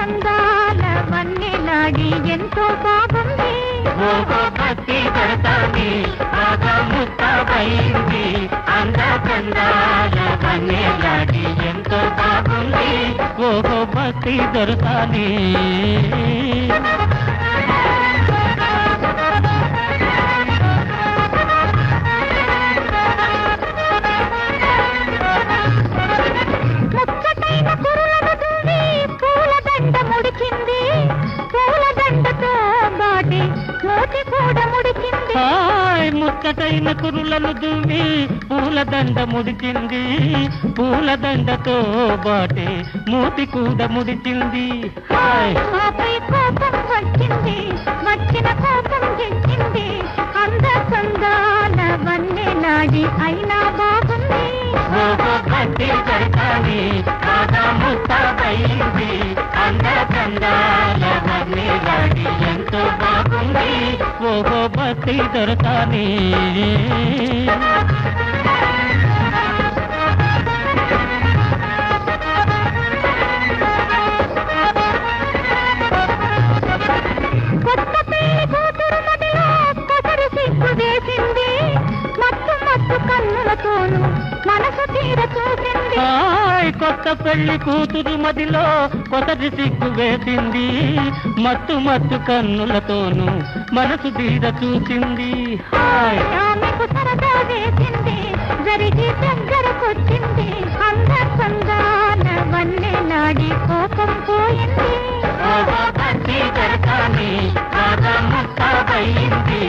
చందాల వన్నెలాడి ఎంతో బాగుంది. భక్తి దొరకాలి బాగా ముస్తాబైంది. అంద చందాల వన్నెలాడి ఎంతో బాగుంది. ఓహో భక్తి దొరకాలి. ముక్కటైన కురులను దువ్వి పూలదండ ముడిచింది. పూలదండతో బాటే మూతి కూడా ముడిచింది. కోపం వచ్చింది, వచ్చిన కోపం తెచ్చింది. అంద చందాల వన్నెలాడి అయినా బాగుంది. భక్తి దొరకాలి బాగా ముస్తాబైంది. అంద చందాల వన్నెలాడి ఎంతో బాగుంది. ఓహో భక్తి దొరకాలి. కొత్త పెళ్లి కూతురు మదిలో కొసరు సిగ్గు వేసింది. మత్తు మత్తు కన్నులతోనూ మనసు తీర చూసింది. కొత్త పెళ్లి కూతురు మదిలో కొసరి సిగ్గు వేసింది. మత్తు మత్తు కన్నులతోనూ మనసు తీర చూసింది. ఆమెకు సరదా వేసింది, జరిగి దగ్గరకొచ్చింది. అంద చందాల వన్నెలాడి కోపం పోయింది. భక్తి దొరకాలి బాగా ముస్తాబైంది.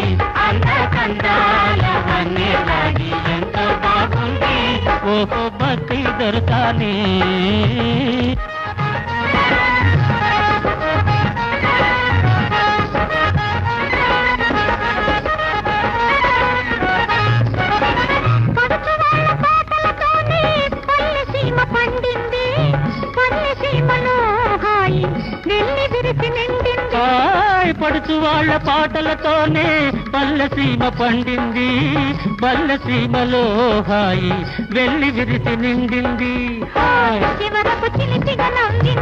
అంద చందాల వన్నెలాడి ఎంతో బాగుంది. ఓహో భక్తి దొరకాలి. పడుచు వాళ్ళ పాటలతోనే పల్లెసీమ పండింది. పల్లెసీమలో హాయి వెళ్ళి విరిసి నిండింది. చివరకు చిలిపిగా నవ్వింది.